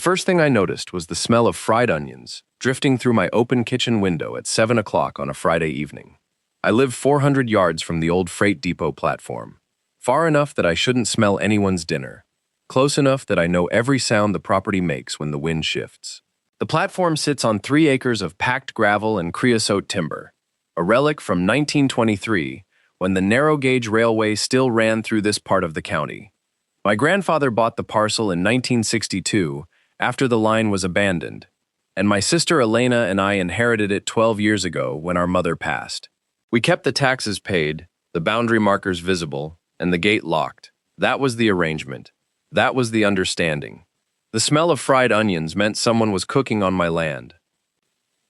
first thing I noticed was the smell of fried onions drifting through my open kitchen window at 7 o'clock on a Friday evening. I live 400 yards from the old freight depot platform, far enough that I shouldn't smell anyone's dinner, close enough that I know every sound the property makes when the wind shifts. The platform sits on 3 acres of packed gravel and creosote timber, a relic from 1923 when the narrow-gauge railway still ran through this part of the county. My grandfather bought the parcel in 1962 after the line was abandoned, and my sister Elena and I inherited it 12 years ago when our mother passed. We kept the taxes paid, the boundary markers visible, and the gate locked. That was the arrangement. That was the understanding. The smell of fried onions meant someone was cooking on my land.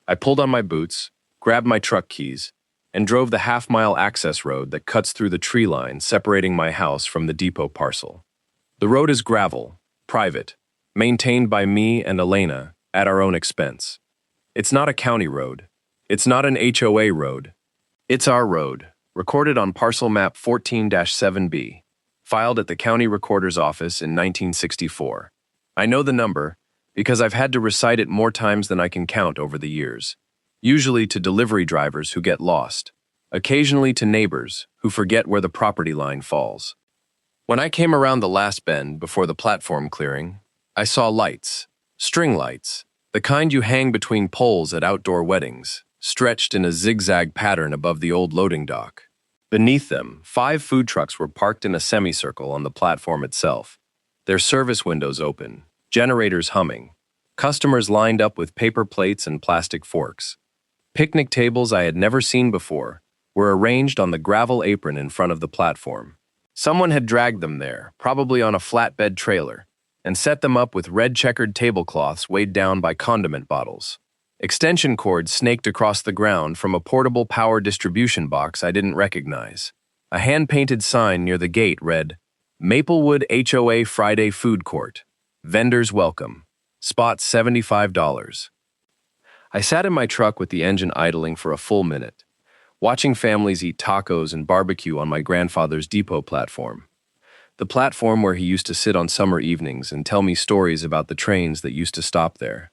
I pulled on my boots, grabbed my truck keys, and drove the half-mile access road that cuts through the tree line separating my house from the depot parcel. The road is gravel, private, maintained by me and Elena at our own expense. It's not a county road. It's not an HOA road. It's our road, recorded on parcel map 14-7B, filed at the county recorder's office in 1964. I know the number because I've had to recite it more times than I can count over the years, usually to delivery drivers who get lost, occasionally to neighbors who forget where the property line falls. When I came around the last bend before the platform clearing, I saw lights, string lights, the kind you hang between poles at outdoor weddings, stretched in a zigzag pattern above the old loading dock. Beneath them, 5 food trucks were parked in a semicircle on the platform itself, their service windows open, generators humming, customers lined up with paper plates and plastic forks. Picnic tables I had never seen before were arranged on the gravel apron in front of the platform. Someone had dragged them there, probably on a flatbed trailer, and set them up with red checkered tablecloths weighed down by condiment bottles. Extension cords snaked across the ground from a portable power distribution box I didn't recognize. A hand-painted sign near the gate read, Maplewood HOA Friday Food Court. Vendors welcome. Spot $75. I sat in my truck with the engine idling for a full minute, watching families eat tacos and barbecue on my grandfather's depot platform. The platform where he used to sit on summer evenings and tell me stories about the trains that used to stop there.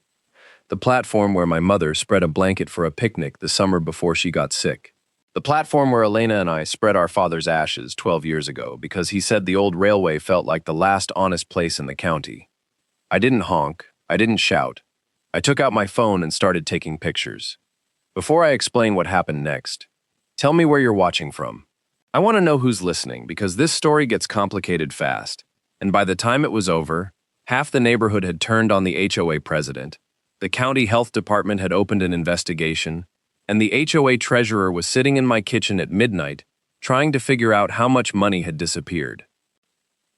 The platform where my mother spread a blanket for a picnic the summer before she got sick. The platform where Elena and I spread our father's ashes 12 years ago because he said the old railway felt like the last honest place in the county. I didn't honk. I didn't shout. I took out my phone and started taking pictures. Before I explain what happened next, tell me where you're watching from. I want to know who's listening because this story gets complicated fast, and by the time it was over, half the neighborhood had turned on the HOA president, the county health department had opened an investigation, and the HOA treasurer was sitting in my kitchen at midnight trying to figure out how much money had disappeared.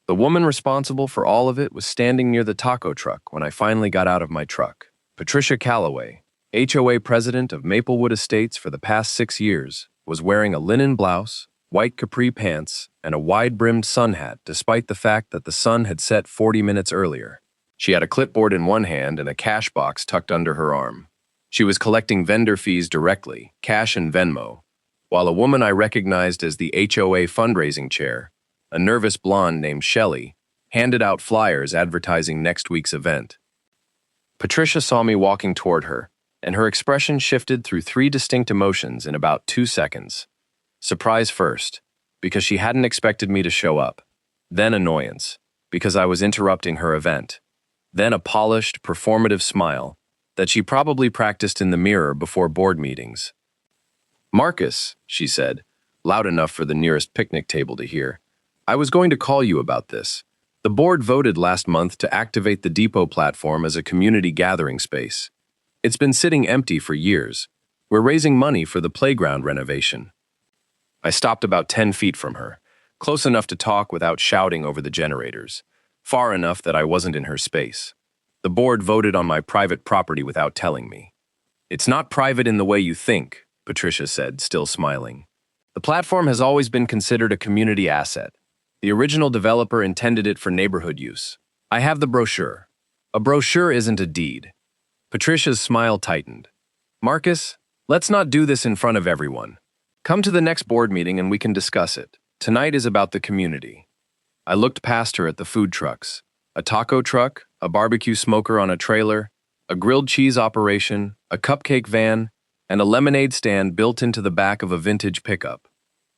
The woman responsible for all of it was standing near the taco truck when I finally got out of my truck. Patricia Calloway, HOA president of Maplewood Estates for the past 6 years, was wearing a linen blouse, white capri pants, and a wide-brimmed sun hat despite the fact that the sun had set 40 minutes earlier. She had a clipboard in one hand and a cash box tucked under her arm. She was collecting vendor fees directly, cash and Venmo, while a woman I recognized as the HOA fundraising chair, a nervous blonde named Shelley, handed out flyers advertising next week's event. Patricia saw me walking toward her, and her expression shifted through 3 distinct emotions in about 2 seconds. Surprise first, because she hadn't expected me to show up. Then annoyance, because I was interrupting her event. Then a polished, performative smile that she probably practiced in the mirror before board meetings. Marcus, she said, loud enough for the nearest picnic table to hear, I was going to call you about this. The board voted last month to activate the depot platform as a community gathering space. It's been sitting empty for years. We're raising money for the playground renovation. I stopped about 10 feet from her, close enough to talk without shouting over the generators, far enough that I wasn't in her space. The board voted on my private property without telling me. It's not private in the way you think, Patricia said, still smiling. The platform has always been considered a community asset. The original developer intended it for neighborhood use. I have the brochure. A brochure isn't a deed. Patricia's smile tightened. Marcus, let's not do this in front of everyone. Come to the next board meeting and we can discuss it. Tonight is about the community. I looked past her at the food trucks. A taco truck, a barbecue smoker on a trailer, a grilled cheese operation, a cupcake van, and a lemonade stand built into the back of a vintage pickup.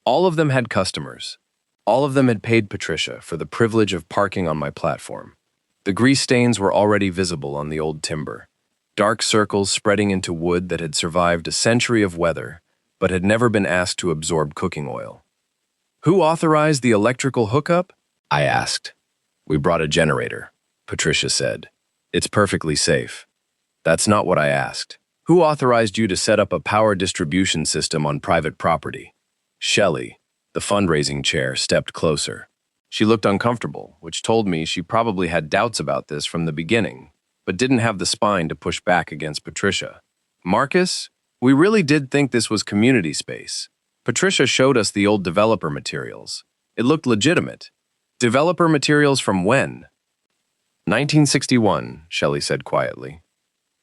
All of them had customers. All of them had paid Patricia for the privilege of parking on my platform. The grease stains were already visible on the old timber, dark circles spreading into wood that had survived a century of weather but had never been asked to absorb cooking oil. "Who authorized the electrical hookup?" I asked. "We brought a generator," Patricia said. "It's perfectly safe." "That's not what I asked. Who authorized you to set up a power distribution system on private property?" Shelley, the fundraising chair, stepped closer. She looked uncomfortable, which told me she probably had doubts about this from the beginning, but didn't have the spine to push back against Patricia. "Marcus, we really did think this was community space. Patricia showed us the old developer materials. It looked legitimate." "Developer materials from when?" 1961, Shelley said quietly.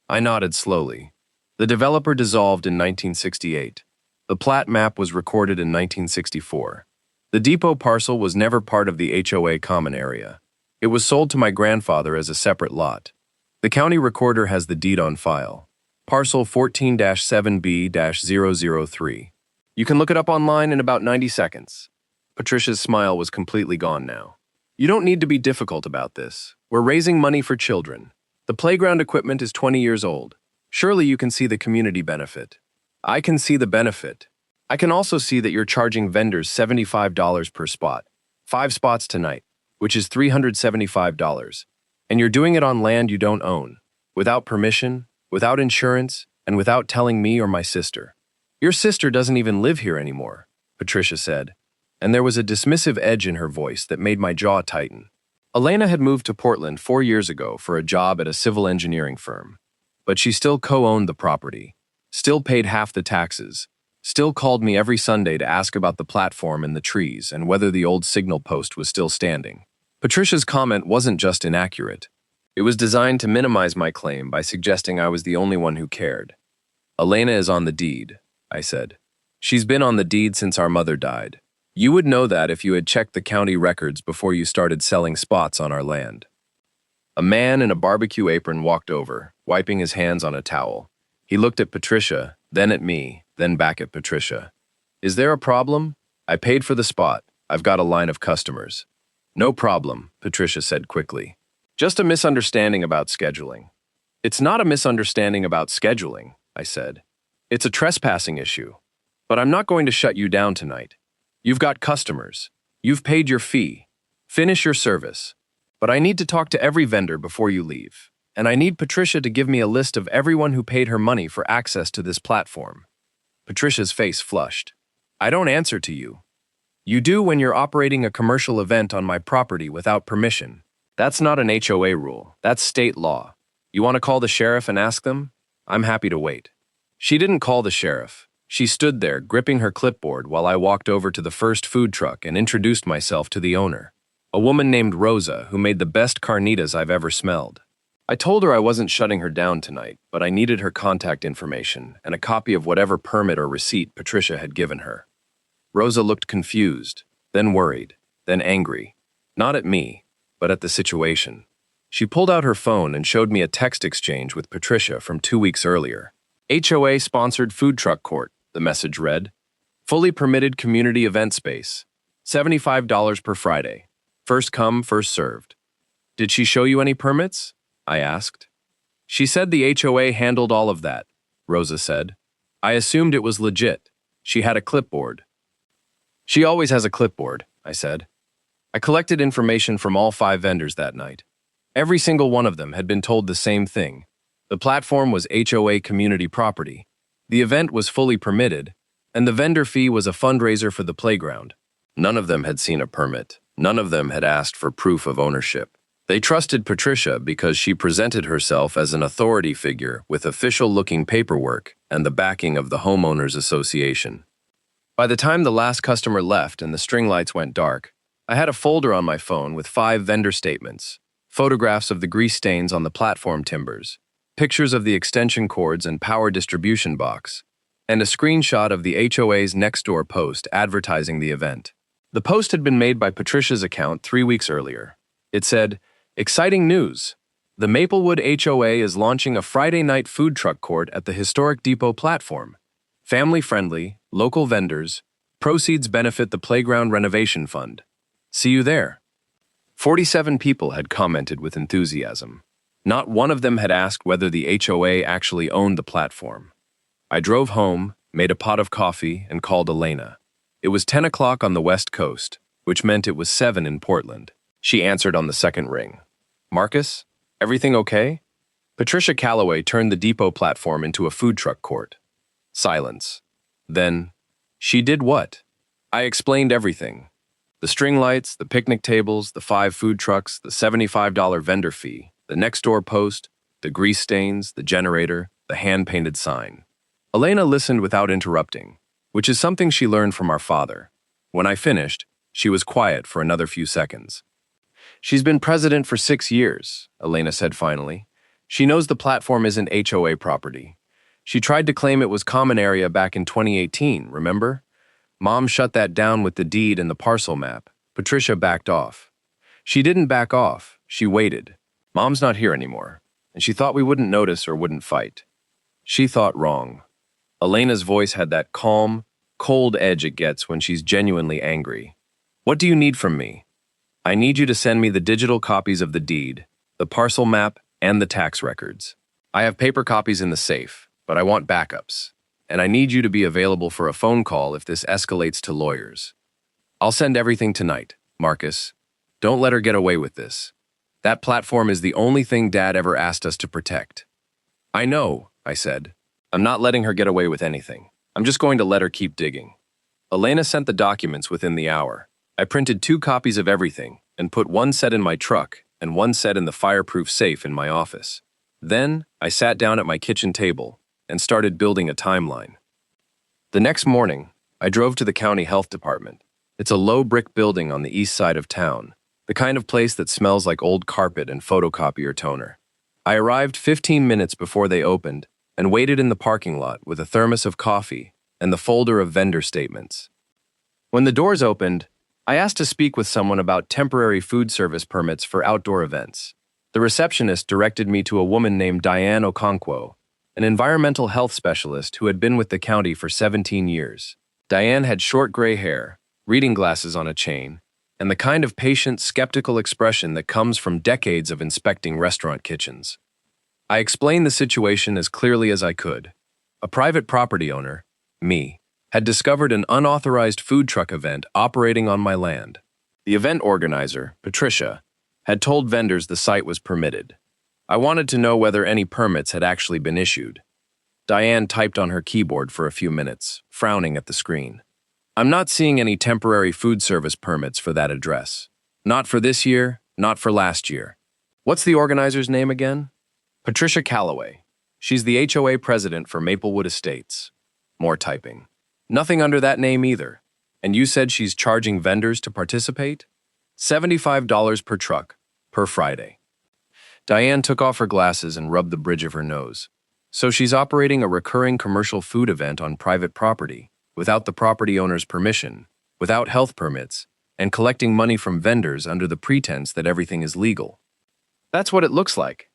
I nodded slowly. The developer dissolved in 1968. The plat map was recorded in 1964. The depot parcel was never part of the HOA common area. It was sold to my grandfather as a separate lot. The county recorder has the deed on file. Parcel 14-7B-003. You can look it up online in about 90 seconds. Patricia's smile was completely gone now. "You don't need to be difficult about this. We're raising money for children. The playground equipment is 20 years old. Surely you can see the community benefit." "I can see the benefit. I can also see that you're charging vendors $75 per spot. 5 spots tonight, which is $375. And you're doing it on land you don't own, without permission, without insurance, and without telling me or my sister." "Your sister doesn't even live here anymore," Patricia said, and there was a dismissive edge in her voice that made my jaw tighten. Elena had moved to Portland 4 years ago for a job at a civil engineering firm, but she still co-owned the property, still paid half the taxes, still called me every Sunday to ask about the platform and the trees and whether the old signal post was still standing. Patricia's comment wasn't just inaccurate. It was designed to minimize my claim by suggesting I was the only one who cared. "Elena is on the deed," I said. "She's been on the deed since our mother died. You would know that if you had checked the county records before you started selling spots on our land." A man in a barbecue apron walked over, wiping his hands on a towel. He looked at Patricia, then at me, then back at Patricia. "Is there a problem? I paid for the spot. I've got a line of customers." "No problem," Patricia said quickly. "Just a misunderstanding about scheduling." "It's not a misunderstanding about scheduling," I said. "It's a trespassing issue. But I'm not going to shut you down tonight. You've got customers. You've paid your fee. Finish your service. But I need to talk to every vendor before you leave. And I need Patricia to give me a list of everyone who paid her money for access to this platform." Patricia's face flushed. "I don't answer to you. You do when you're operating a commercial event on my property without permission. That's not an HOA rule. That's state law. You want to call the sheriff and ask them? I'm happy to wait." She didn't call the sheriff. She stood there, gripping her clipboard while I walked over to the first food truck and introduced myself to the owner, a woman named Rosa who made the best carnitas I've ever smelled. I told her I wasn't shutting her down tonight, but I needed her contact information and a copy of whatever permit or receipt Patricia had given her. Rosa looked confused, then worried, then angry, not at me, but at the situation. She pulled out her phone and showed me a text exchange with Patricia from 2 weeks earlier. "HOA-sponsored food truck court," the message read. "Fully permitted community event space. $75 per Friday. First come, first served." "Did she show you any permits?" I asked. "She said the HOA handled all of that," Rosa said. "I assumed it was legit. She had a clipboard." "She always has a clipboard," I said. I collected information from all 5 vendors that night. Every single one of them had been told the same thing. The platform was HOA community property. The event was fully permitted, and the vendor fee was a fundraiser for the playground. None of them had seen a permit. None of them had asked for proof of ownership. They trusted Patricia because she presented herself as an authority figure with official-looking paperwork and the backing of the Homeowners Association. By the time the last customer left and the string lights went dark, I had a folder on my phone with 5 vendor statements, photographs of the grease stains on the platform timbers, pictures of the extension cords and power distribution box, and a screenshot of the HOA's next-door post advertising the event. The post had been made by Patricia's account 3 weeks earlier. It said, "Exciting news! The Maplewood HOA is launching a Friday night food truck court at the historic depot platform. Family-friendly, local vendors. Proceeds benefit the Playground Renovation Fund. See you there. 47 people had commented with enthusiasm. Not one of them had asked whether the HOA actually owned the platform. I drove home, made a pot of coffee, and called Elena. It was 10 o'clock on the West Coast, which meant it was 7 in Portland. She answered on the second ring. Marcus, everything okay? Patricia Calloway turned the depot platform into a food truck court. Silence. Then, she did what? I explained everything. The string lights, the picnic tables, the 5 food trucks, the $75 vendor fee, the next door post, the grease stains, the generator, the hand-painted sign. Elena listened without interrupting, which is something she learned from our father. When I finished, she was quiet for another few seconds. She's been president for 6 years, Elena said finally. She knows the platform isn't HOA property. She tried to claim it was common area back in 2018, remember? Mom shut that down with the deed and the parcel map. Patricia backed off. She didn't back off, she waited. Mom's not here anymore, and she thought we wouldn't notice or wouldn't fight. She thought wrong. Elena's voice had that calm, cold edge it gets when she's genuinely angry. What do you need from me? I need you to send me the digital copies of the deed, the parcel map, and the tax records. I have paper copies in the safe, but I want backups. And I need you to be available for a phone call if this escalates to lawyers. I'll send everything tonight, Marcus. Don't let her get away with this. That platform is the only thing Dad ever asked us to protect. I know, I said. I'm not letting her get away with anything. I'm just going to let her keep digging. Elena sent the documents within the hour. I printed 2 copies of everything and put 1 set in my truck and 1 set in the fireproof safe in my office. Then, I sat down at my kitchen table and started building a timeline. The next morning, I drove to the county health department. It's a low brick building on the east side of town, the kind of place that smells like old carpet and photocopier toner. I arrived 15 minutes before they opened and waited in the parking lot with a thermos of coffee and the folder of vendor statements. When the doors opened, I asked to speak with someone about temporary food service permits for outdoor events. The receptionist directed me to a woman named Diane Okonkwo, an environmental health specialist who had been with the county for 17 years. Diane had short gray hair, reading glasses on a chain, and the kind of patient, skeptical expression that comes from decades of inspecting restaurant kitchens. I explained the situation as clearly as I could. A private property owner, me, had discovered an unauthorized food truck event operating on my land. The event organizer, Patricia, had told vendors the site was permitted. I wanted to know whether any permits had actually been issued. Diane typed on her keyboard for a few minutes, frowning at the screen. I'm not seeing any temporary food service permits for that address. Not for this year, not for last year. What's the organizer's name again? Patricia Calloway. She's the HOA president for Maplewood Estates. More typing. Nothing under that name either. And you said she's charging vendors to participate? $75 per truck, per Friday. Diane took off her glasses and rubbed the bridge of her nose. So she's operating a recurring commercial food event on private property, without the property owner's permission, without health permits, and collecting money from vendors under the pretense that everything is legal. That's what it looks like.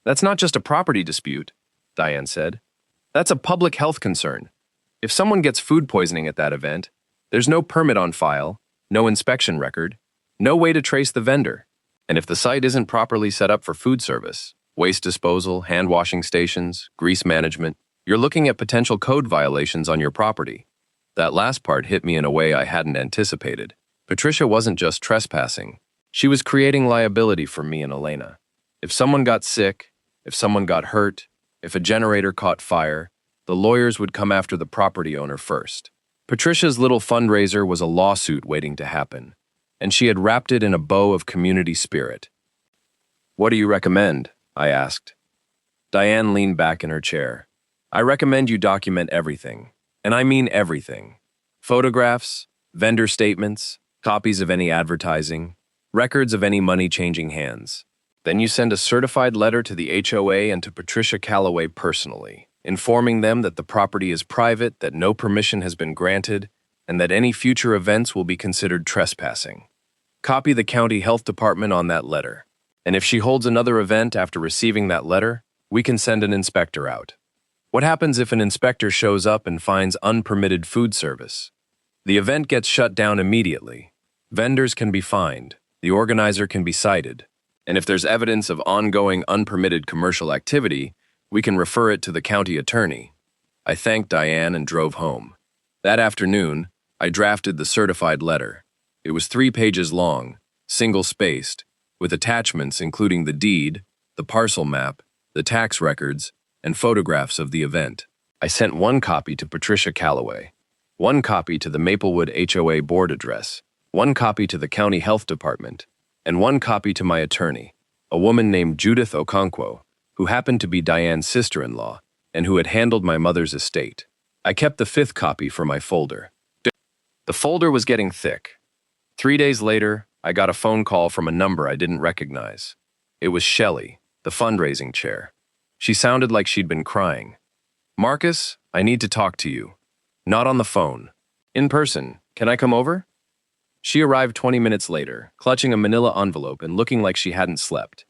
That's not just a property dispute, Diane said. That's a public health concern. If someone gets food poisoning at that event, there's no permit on file, no inspection record, no way to trace the vendor. And if the site isn't properly set up for food service, waste disposal, hand washing stations, grease management, you're looking at potential code violations on your property. That last part hit me in a way I hadn't anticipated. Patricia wasn't just trespassing. She was creating liability for me and Elena. If someone got sick, if someone got hurt, if a generator caught fire, the lawyers would come after the property owner first. Patricia's little fundraiser was a lawsuit waiting to happen, and she had wrapped it in a bow of community spirit. What do you recommend? I asked. Diane leaned back in her chair. I recommend you document everything, and I mean everything. Photographs, vendor statements, copies of any advertising, records of any money changing hands. Then you send a certified letter to the HOA and to Patricia Calloway personally, informing them that the property is private, that no permission has been granted, and that any future events will be considered trespassing. Copy the county health department on that letter. And if she holds another event after receiving that letter, we can send an inspector out. What happens if an inspector shows up and finds unpermitted food service? The event gets shut down immediately. Vendors can be fined, the organizer can be cited, and if there's evidence of ongoing unpermitted commercial activity, we can refer it to the county attorney. I thanked Diane and drove home. That afternoon, I drafted the certified letter. It was 3 pages long, single-spaced, with attachments including the deed, the parcel map, the tax records, and photographs of the event. I sent 1 copy to Patricia Calloway, 1 copy to the Maplewood HOA board address, 1 copy to the county health department, and 1 copy to my attorney, a woman named Judith Okonkwo, who happened to be Diane's sister-in-law and who had handled my mother's estate. I kept the 5th copy for my folder. The folder was getting thick. 3 days later, I got a phone call from a number I didn't recognize. It was Shelley, the fundraising chair. She sounded like she'd been crying. "Marcus, I need to talk to you. Not on the phone. In person. Can I come over?" She arrived 20 minutes later, clutching a manila envelope and looking like she hadn't slept.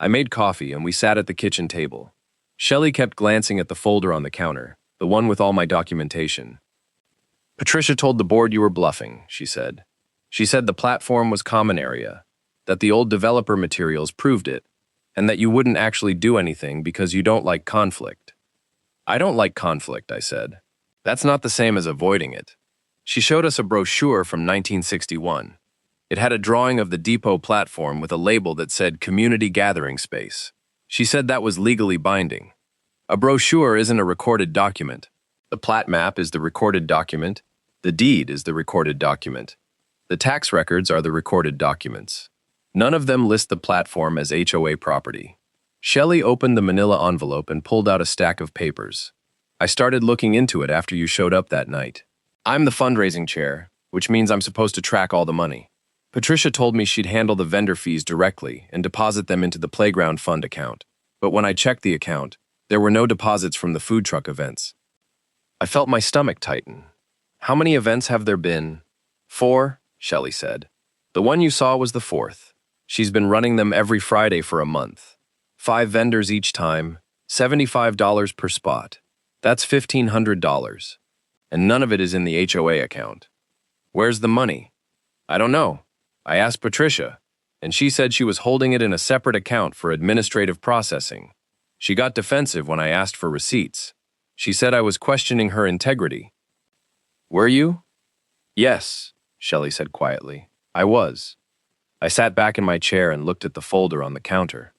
I made coffee and we sat at the kitchen table. Shelley kept glancing at the folder on the counter, the one with all my documentation. "Patricia told the board you were bluffing," she said. "She said the platform was common area, that the old developer materials proved it, and that you wouldn't actually do anything because you don't like conflict." "I don't like conflict," I said. "That's not the same as avoiding it." She showed us a brochure from 1961. It had a drawing of the depot platform with a label that said Community Gathering Space. She said that was legally binding. A brochure isn't a recorded document. The plat map is the recorded document. The deed is the recorded document. The tax records are the recorded documents. None of them list the platform as HOA property. Shelley opened the manila envelope and pulled out a stack of papers. "I started looking into it after you showed up that night. I'm the fundraising chair, which means I'm supposed to track all the money. Patricia told me she'd handle the vendor fees directly and deposit them into the playground fund account. But when I checked the account, there were no deposits from the food truck events." I felt my stomach tighten. "How many events have there been?" "4, Shelley said. "The one you saw was the 4th. She's been running them every Friday for a month. 5 vendors each time, $75 per spot. That's $1,500. And none of it is in the HOA account." "Where's the money?" "I don't know. I asked Patricia, and she said she was holding it in a separate account for administrative processing. She got defensive when I asked for receipts. She said I was questioning her integrity." "Were you?" "Yes," Shelley said quietly. "I was." I sat back in my chair and looked at the folder on the counter.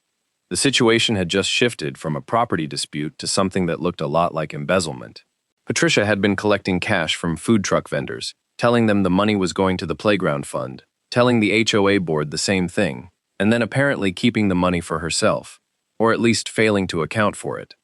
The situation had just shifted from a property dispute to something that looked a lot like embezzlement. Patricia had been collecting cash from food truck vendors, telling them the money was going to the playground fund, telling the HOA board the same thing, and then apparently keeping the money for herself, or at least failing to account for it.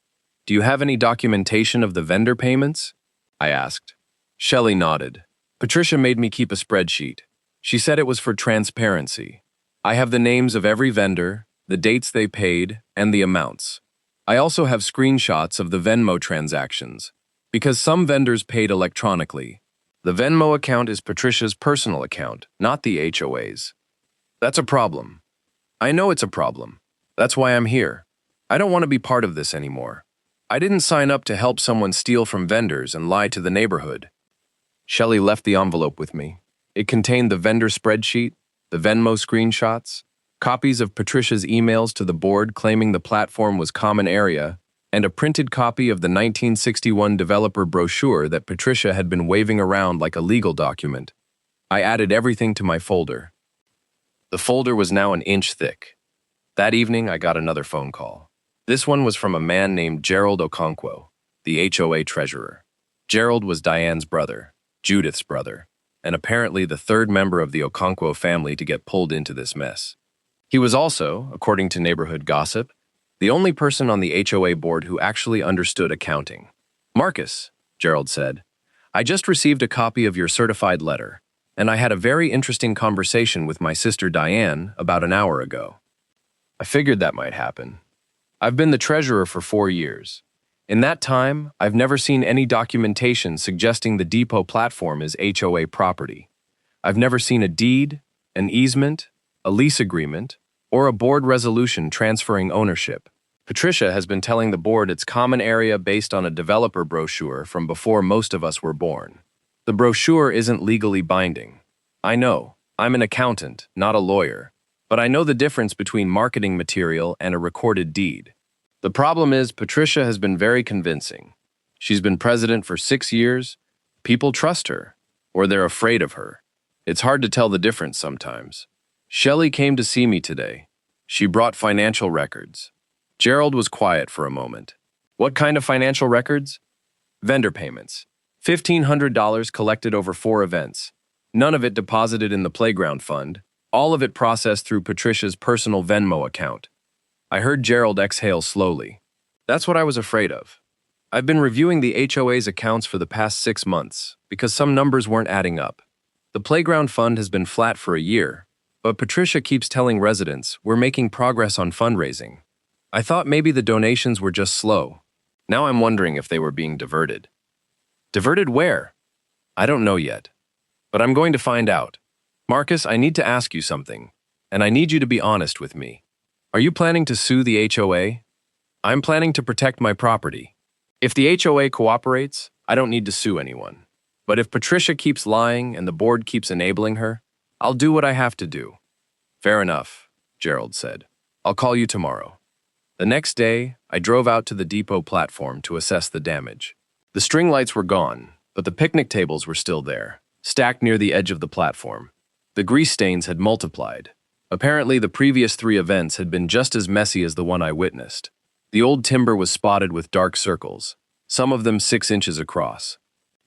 "Do you have any documentation of the vendor payments?" I asked. Shelley nodded. "Patricia made me keep a spreadsheet. She said it was for transparency. I have the names of every vendor, the dates they paid, and the amounts. I also have screenshots of the Venmo transactions, because some vendors paid electronically. The Venmo account is Patricia's personal account, not the HOA's. That's a problem. I know it's a problem. That's why I'm here. I don't want to be part of this anymore. I didn't sign up to help someone steal from vendors and lie to the neighborhood." Shelley left the envelope with me. It contained the vendor spreadsheet, the Venmo screenshots, copies of Patricia's emails to the board claiming the platform was common area, and a printed copy of the 1961 developer brochure that Patricia had been waving around like a legal document. I added everything to my folder. The folder was now an inch thick. That evening, I got another phone call. This one was from a man named Gerald Okonkwo, the HOA treasurer. Gerald was Diane's brother, Judith's brother, and apparently the 3rd member of the Okonkwo family to get pulled into this mess. He was also, according to neighborhood gossip, the only person on the HOA board who actually understood accounting. "Marcus," Gerald said, "I just received a copy of your certified letter, and I had a very interesting conversation with my sister Diane about an hour ago." I figured that might happen. I've been the treasurer for 4 years. In that time, I've never seen any documentation suggesting the depot platform is HOA property. I've never seen a deed, an easement, a lease agreement, or a board resolution transferring ownership. Patricia has been telling the board it's common area based on a developer brochure from before most of us were born. The brochure isn't legally binding. I know. I'm an accountant, not a lawyer. But I know the difference between marketing material and a recorded deed. The problem is Patricia has been very convincing. She's been president for 6 years. People trust her, or they're afraid of her. It's hard to tell the difference sometimes. Shelley came to see me today. She brought financial records. Gerald was quiet for a moment. What kind of financial records? Vendor payments. $1,500 collected over 4 events. None of it deposited in the playground fund. All of it processed through Patricia's personal Venmo account. I heard Gerald exhale slowly. That's what I was afraid of. I've been reviewing the HOA's accounts for the past 6 months because some numbers weren't adding up. The playground fund has been flat for a year, but Patricia keeps telling residents we're making progress on fundraising. I thought maybe the donations were just slow. Now I'm wondering if they were being diverted. Diverted where? I don't know yet, but I'm going to find out. Marcus, I need to ask you something, and I need you to be honest with me. Are you planning to sue the HOA? I'm planning to protect my property. If the HOA cooperates, I don't need to sue anyone. But if Patricia keeps lying and the board keeps enabling her, I'll do what I have to do. Fair enough, Gerald said. I'll call you tomorrow. The next day, I drove out to the depot platform to assess the damage. The string lights were gone, but the picnic tables were still there, stacked near the edge of the platform. The grease stains had multiplied. Apparently, the previous 3 events had been just as messy as the one I witnessed. The old timber was spotted with dark circles, some of them 6 inches across.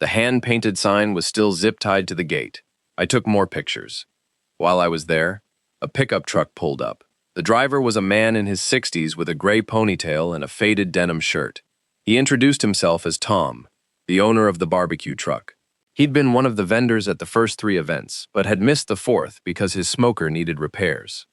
The hand-painted sign was still zip-tied to the gate. I took more pictures. While I was there, a pickup truck pulled up. The driver was a man in his 60s with a gray ponytail and a faded denim shirt. He introduced himself as Tom, the owner of the barbecue truck. He'd been one of the vendors at the first 3 events, but had missed the 4th because his smoker needed repairs.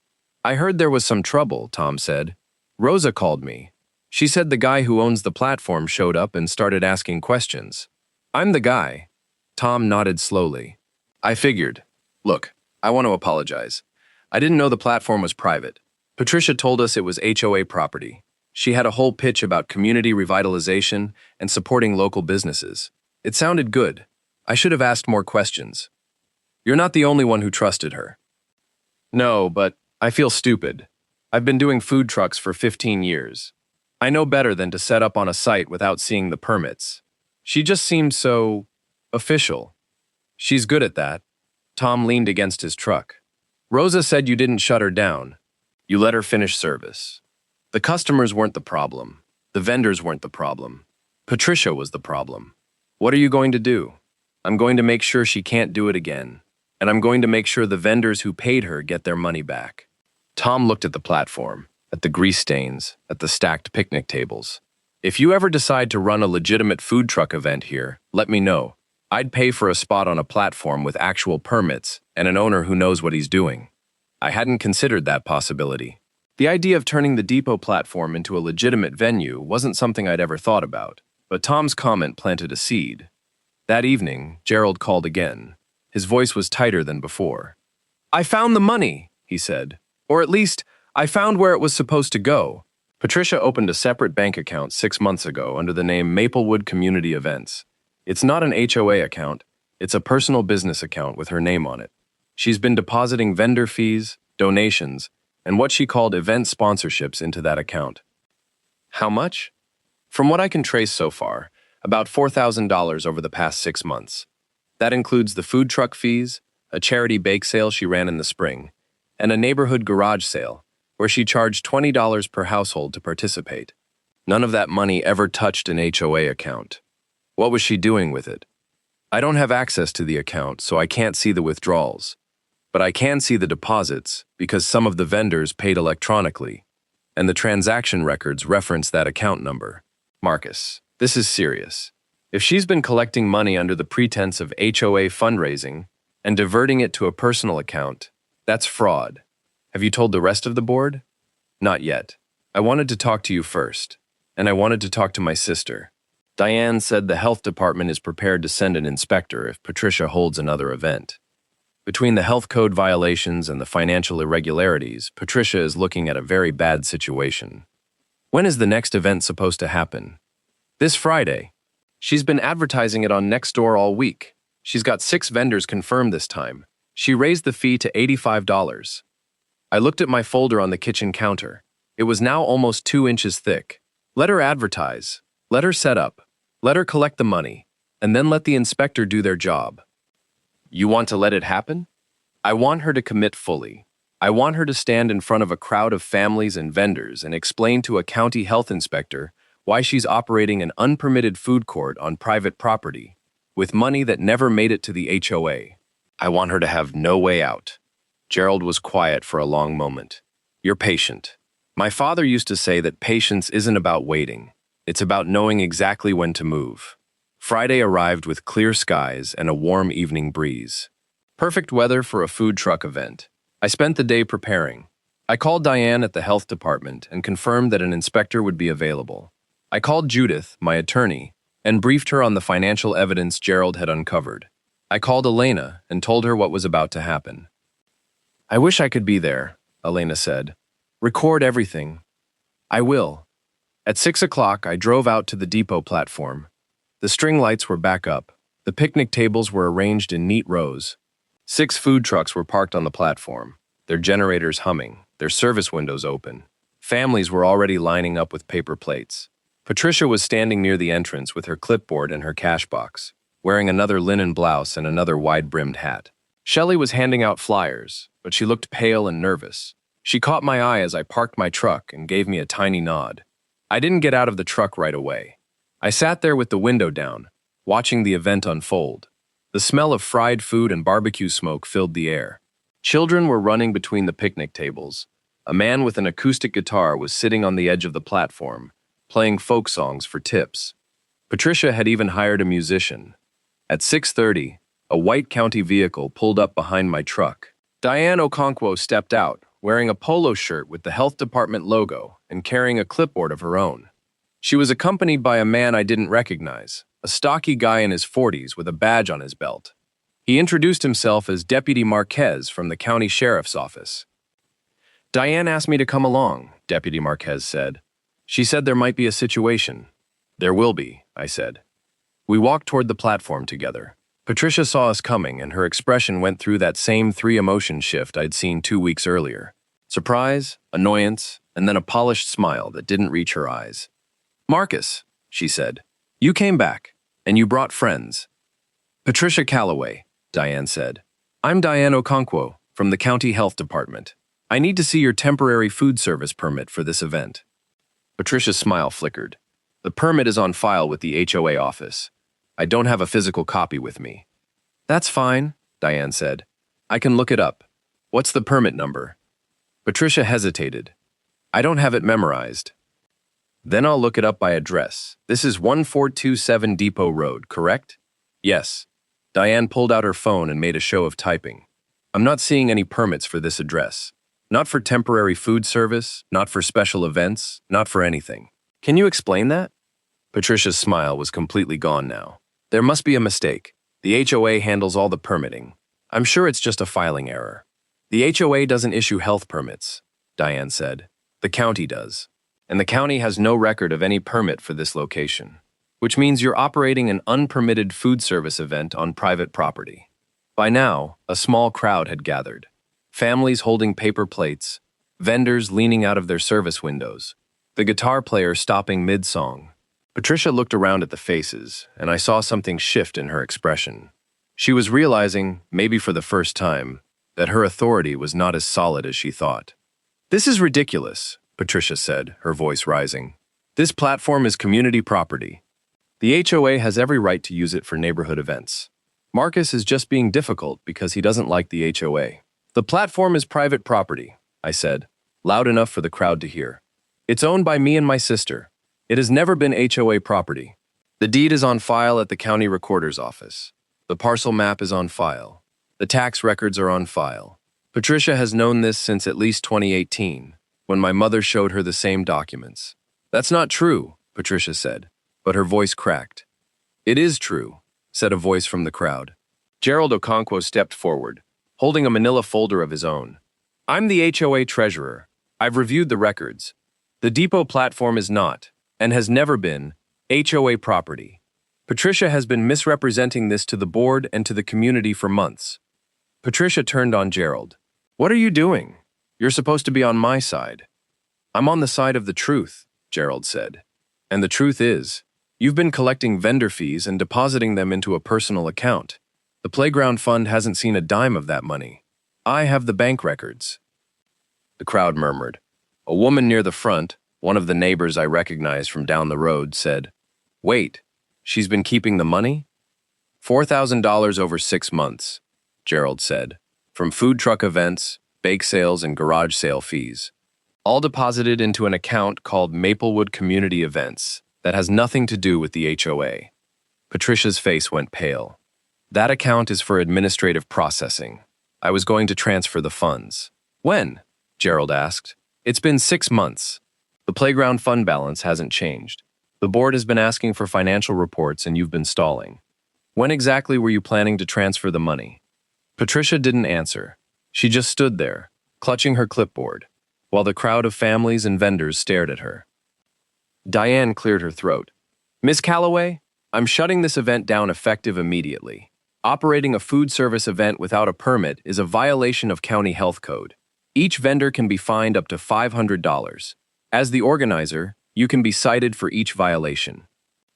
I heard there was some trouble, Tom said. Rosa called me. She said the guy who owns the platform showed up and started asking questions. I'm the guy. Tom nodded slowly. I figured. Look, I want to apologize. I didn't know the platform was private. Patricia told us it was HOA property. She had a whole pitch about community revitalization and supporting local businesses. It sounded good. I should have asked more questions. You're not the only one who trusted her. No, but I feel stupid. I've been doing food trucks for 15 years. I know better than to set up on a site without seeing the permits. She just seemed so official. She's good at that. Tom leaned against his truck. Rosa said you didn't shut her down. You let her finish service. The customers weren't the problem. The vendors weren't the problem. Patricia was the problem. What are you going to do? I'm going to make sure she can't do it again, and I'm going to make sure the vendors who paid her get their money back. Tom looked at the platform, at the grease stains, at the stacked picnic tables. If you ever decide to run a legitimate food truck event here, let me know. I'd pay for a spot on a platform with actual permits and an owner who knows what he's doing. I hadn't considered that possibility. The idea of turning the depot platform into a legitimate venue wasn't something I'd ever thought about, but Tom's comment planted a seed. That evening, Gerald called again. His voice was tighter than before. I found the money, he said. Or at least, I found where it was supposed to go. Patricia opened a separate bank account 6 months ago under the name Maplewood Community Events. It's not an HOA account. It's a personal business account with her name on it. She's been depositing vendor fees, donations, and what she called event sponsorships into that account. How much? From what I can trace so far, about $4,000 over the past 6 months. That includes the food truck fees, a charity bake sale she ran in the spring, and a neighborhood garage sale, where she charged $20 per household to participate. None of that money ever touched an HOA account. What was she doing with it? I don't have access to the account, so I can't see the withdrawals. But I can see the deposits because some of the vendors paid electronically, and the transaction records reference that account number. Marcus, this is serious. If she's been collecting money under the pretense of HOA fundraising and diverting it to a personal account, that's fraud. Have you told the rest of the board? Not yet. I wanted to talk to you first, and I wanted to talk to my sister. Diane said the health department is prepared to send an inspector if Patricia holds another event. Between the health code violations and the financial irregularities, Patricia is looking at a very bad situation. When is the next event supposed to happen? This Friday. She's been advertising it on Nextdoor all week. She's got 6 vendors confirmed this time. She raised the fee to $85. I looked at my folder on the kitchen counter. It was now almost 2 inches thick. Let her advertise. Let her set up. Let her collect the money. And then let the inspector do their job. You want to let it happen? I want her to commit fully. I want her to stand in front of a crowd of families and vendors and explain to a county health inspector why she's operating an unpermitted food court on private property with money that never made it to the HOA. I want her to have no way out. Gerald was quiet for a long moment. You're patient. My father used to say that patience isn't about waiting. It's about knowing exactly when to move. Friday arrived with clear skies and a warm evening breeze. Perfect weather for a food truck event. I spent the day preparing. I called Diane at the health department and confirmed that an inspector would be available. I called Judith, my attorney, and briefed her on the financial evidence Gerald had uncovered. I called Elena and told her what was about to happen. I wish I could be there, Elena said. Record everything. I will. At 6 o'clock, I drove out to the depot platform. The string lights were back up. The picnic tables were arranged in neat rows. 6 food trucks were parked on the platform, their generators humming, their service windows open. Families were already lining up with paper plates. Patricia was standing near the entrance with her clipboard and her cash box, wearing another linen blouse and another wide-brimmed hat. Shelley was handing out flyers, but she looked pale and nervous. She caught my eye as I parked my truck and gave me a tiny nod. I didn't get out of the truck right away. I sat there with the window down, watching the event unfold. The smell of fried food and barbecue smoke filled the air. Children were running between the picnic tables. A man with an acoustic guitar was sitting on the edge of the platform, playing folk songs for tips. Patricia had even hired a musician. At 6:30, a white county vehicle pulled up behind my truck. Diane Okonkwo stepped out, wearing a polo shirt with the health department logo and carrying a clipboard of her own. She was accompanied by a man I didn't recognize, a stocky guy in his 40s with a badge on his belt. He introduced himself as Deputy Marquez from the county sheriff's office. Diane asked me to come along, Deputy Marquez said. She said there might be a situation. There will be, I said. We walked toward the platform together. Patricia saw us coming, and her expression went through that same 3-emotion shift I'd seen 2 weeks earlier. Surprise, annoyance, and then a polished smile that didn't reach her eyes. Marcus, she said, you came back, and you brought friends. Patricia Calloway, Diane said. I'm Diane Okonkwo, from the county health department. I need to see your temporary food service permit for this event. Patricia's smile flickered. The permit is on file with the HOA office. I don't have a physical copy with me. That's fine, Diane said. I can look it up. What's the permit number? Patricia hesitated. I don't have it memorized. Then I'll look it up by address. This is 1427 Depot Road, correct? Yes. Diane pulled out her phone and made a show of typing. I'm not seeing any permits for this address. Not for temporary food service, not for special events, not for anything. Can you explain that? Patricia's smile was completely gone now. There must be a mistake. The HOA handles all the permitting. I'm sure it's just a filing error. The HOA doesn't issue health permits, Diane said. The county does. And the county has no record of any permit for this location, which means you're operating an unpermitted food service event on private property. By now, a small crowd had gathered. Families holding paper plates, vendors leaning out of their service windows, the guitar player stopping mid-song. Patricia looked around at the faces, and I saw something shift in her expression. She was realizing, maybe for the first time, that her authority was not as solid as she thought. This is ridiculous, Patricia said, her voice rising. This platform is community property. The HOA has every right to use it for neighborhood events. Marcus is just being difficult because he doesn't like the HOA. The platform is private property, I said, loud enough for the crowd to hear. It's owned by me and my sister. It has never been HOA property. The deed is on file at the county recorder's office. The parcel map is on file. The tax records are on file. Patricia has known this since at least 2018, when my mother showed her the same documents. That's not true, Patricia said, but her voice cracked. It is true, said a voice from the crowd. Gerald Okonkwo stepped forward. holding a manila folder of his own. I'm the HOA treasurer. I've reviewed the records. The depot platform is not, and has never been, HOA property. Patricia has been misrepresenting this to the board and to the community for months. Patricia turned on Gerald. What are you doing? You're supposed to be on my side. I'm on the side of the truth, Gerald said. And the truth is, you've been collecting vendor fees and depositing them into a personal account. The playground fund hasn't seen a dime of that money. I have the bank records. The crowd murmured. A woman near the front, one of the neighbors I recognized from down the road, said, Wait, she's been keeping the money? $4,000 over 6 months, Gerald said, from food truck events, bake sales, and garage sale fees, all deposited into an account called Maplewood Community Events that has nothing to do with the HOA. Patricia's face went pale. That account is for administrative processing. I was going to transfer the funds. When? Gerald asked. It's been 6 months. The playground fund balance hasn't changed. The board has been asking for financial reports and you've been stalling. When exactly were you planning to transfer the money? Patricia didn't answer. She just stood there, clutching her clipboard, while the crowd of families and vendors stared at her. Diane cleared her throat. Miss Calloway, I'm shutting this event down effective immediately. Operating a food service event without a permit is a violation of county health code. Each vendor can be fined up to $500. As the organizer, you can be cited for each violation.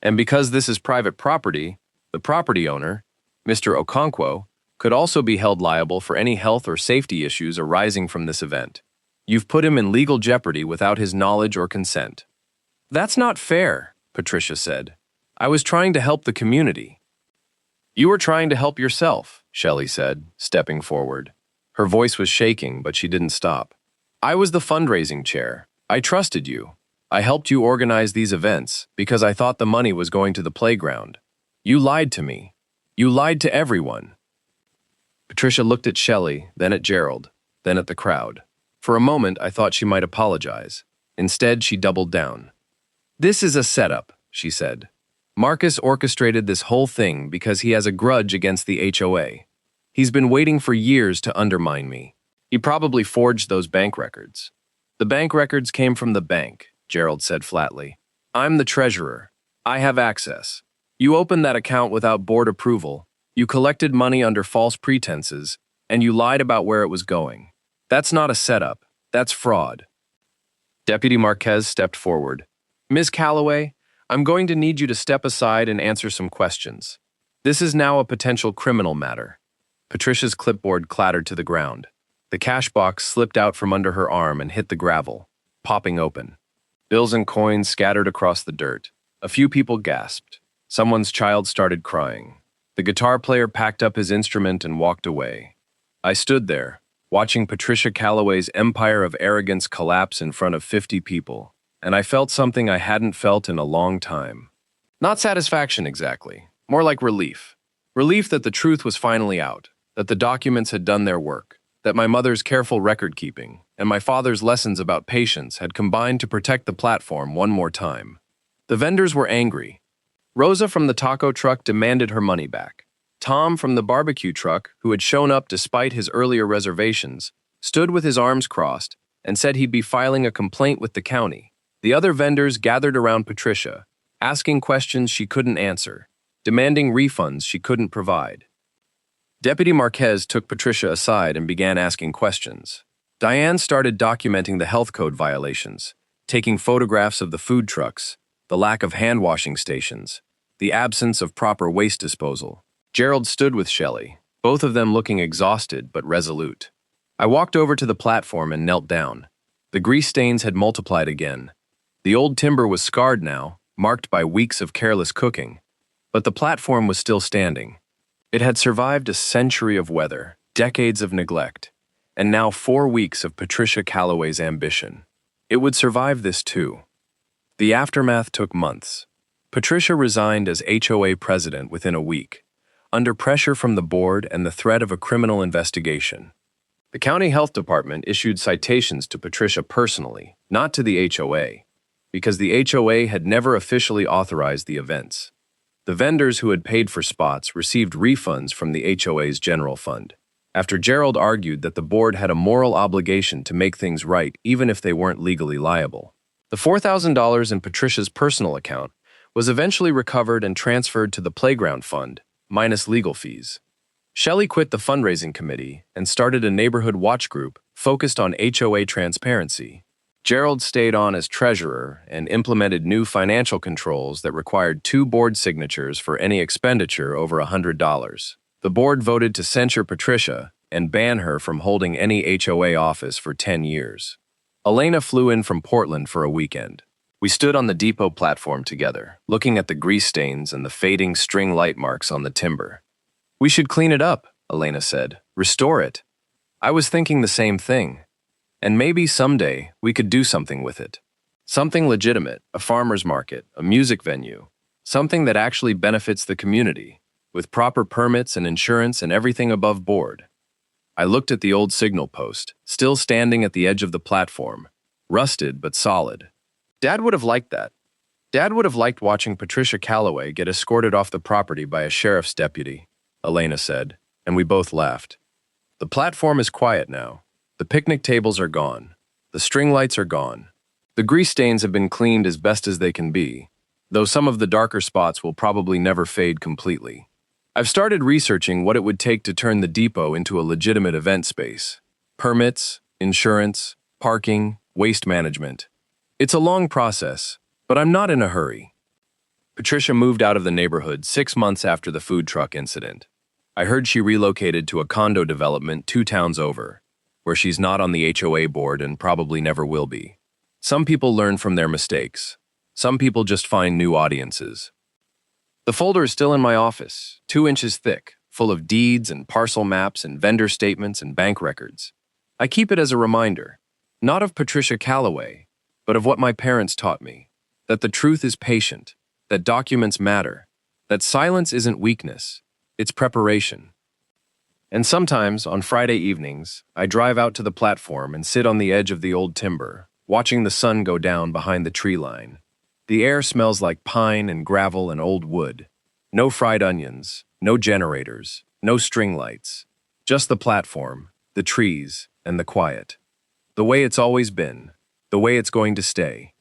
And because this is private property, the property owner, Mr. Okonkwo, could also be held liable for any health or safety issues arising from this event. You've put him in legal jeopardy without his knowledge or consent. That's not fair, Patricia said. I was trying to help the community. You were trying to help yourself, Shelley said, stepping forward. Her voice was shaking, but she didn't stop. I was the fundraising chair. I trusted you. I helped you organize these events because I thought the money was going to the playground. You lied to me. You lied to everyone. Patricia looked at Shelley, then at Gerald, then at the crowd. For a moment, I thought she might apologize. Instead, she doubled down. This is a setup, she said. Marcus orchestrated this whole thing because he has a grudge against the HOA. He's been waiting for years to undermine me. He probably forged those bank records. The bank records came from the bank, Gerald said flatly. I'm the treasurer. I have access. You opened that account without board approval. You collected money under false pretenses, and you lied about where it was going. That's not a setup. That's fraud. Deputy Marquez stepped forward. Ms. Calloway, I'm going to need you to step aside and answer some questions. This is now a potential criminal matter. Patricia's clipboard clattered to the ground. The cash box slipped out from under her arm and hit the gravel, popping open. Bills and coins scattered across the dirt. A few people gasped. Someone's child started crying. The guitar player packed up his instrument and walked away. I stood there, watching Patricia Calloway's empire of arrogance collapse in front of 50 people, and I felt something I hadn't felt in a long time. Not satisfaction exactly, more like relief. Relief that the truth was finally out, that the documents had done their work, that my mother's careful record-keeping and my father's lessons about patience had combined to protect the platform one more time. The vendors were angry. Rosa from the taco truck demanded her money back. Tom from the barbecue truck, who had shown up despite his earlier reservations, stood with his arms crossed and said he'd be filing a complaint with the county. The other vendors gathered around Patricia, asking questions she couldn't answer, demanding refunds she couldn't provide. Deputy Marquez took Patricia aside and began asking questions. Diane started documenting the health code violations, taking photographs of the food trucks, the lack of hand-washing stations, the absence of proper waste disposal. Gerald stood with Shelley, both of them looking exhausted but resolute. I walked over to the platform and knelt down. The grease stains had multiplied again. The old timber was scarred now, marked by weeks of careless cooking, but the platform was still standing. It had survived a century of weather, decades of neglect, and now 4 weeks of Patricia Calloway's ambition. It would survive this too. The aftermath took months. Patricia resigned as HOA president within a week, under pressure from the board and the threat of a criminal investigation. The county health department issued citations to Patricia personally, not to the HOA, because the HOA had never officially authorized the events. The vendors who had paid for spots received refunds from the HOA's general fund. after Gerald argued that the board had a moral obligation to make things right even if they weren't legally liable. The $4,000 in Patricia's personal account was eventually recovered and transferred to the playground fund, minus legal fees. Shelley quit the fundraising committee and started a neighborhood watch group focused on HOA transparency. Gerald stayed on as treasurer and implemented new financial controls that required 2 board signatures for any expenditure over $100. The board voted to censure Patricia and ban her from holding any HOA office for 10 years. Elena flew in from Portland for a weekend. We stood on the depot platform together, looking at the grease stains and the fading string light marks on the timber. "We should clean it up," Elena said. "Restore it." I was thinking the same thing. And maybe someday we could do something with it. Something legitimate, a farmer's market, a music venue, something that actually benefits the community, with proper permits and insurance and everything above board. I looked at the old signal post, still standing at the edge of the platform, rusted but solid. Dad would have liked that. Dad would have liked watching Patricia Calloway get escorted off the property by a sheriff's deputy, Elena said, and we both laughed. The platform is quiet now. The picnic tables are gone. The string lights are gone. The grease stains have been cleaned as best as they can be, though some of the darker spots will probably never fade completely. I've started researching what it would take to turn the depot into a legitimate event space. Permits, insurance, parking, waste management. It's a long process, but I'm not in a hurry. Patricia moved out of the neighborhood 6 months after the food truck incident. I heard she relocated to a condo development 2 towns over, where she's not on the HOA board and probably never will be. Some people learn from their mistakes. Some people just find new audiences. The folder is still in my office, 2 inches thick, full of deeds and parcel maps and vendor statements and bank records. I keep it as a reminder, not of Patricia Calloway, but of what my parents taught me, that the truth is patient, that documents matter, that silence isn't weakness, it's preparation. And sometimes, on Friday evenings, I drive out to the platform and sit on the edge of the old timber, watching the sun go down behind the tree line. The air smells like pine and gravel and old wood. No fried onions, no generators, no string lights. Just the platform, the trees, and the quiet. The way it's always been, the way it's going to stay.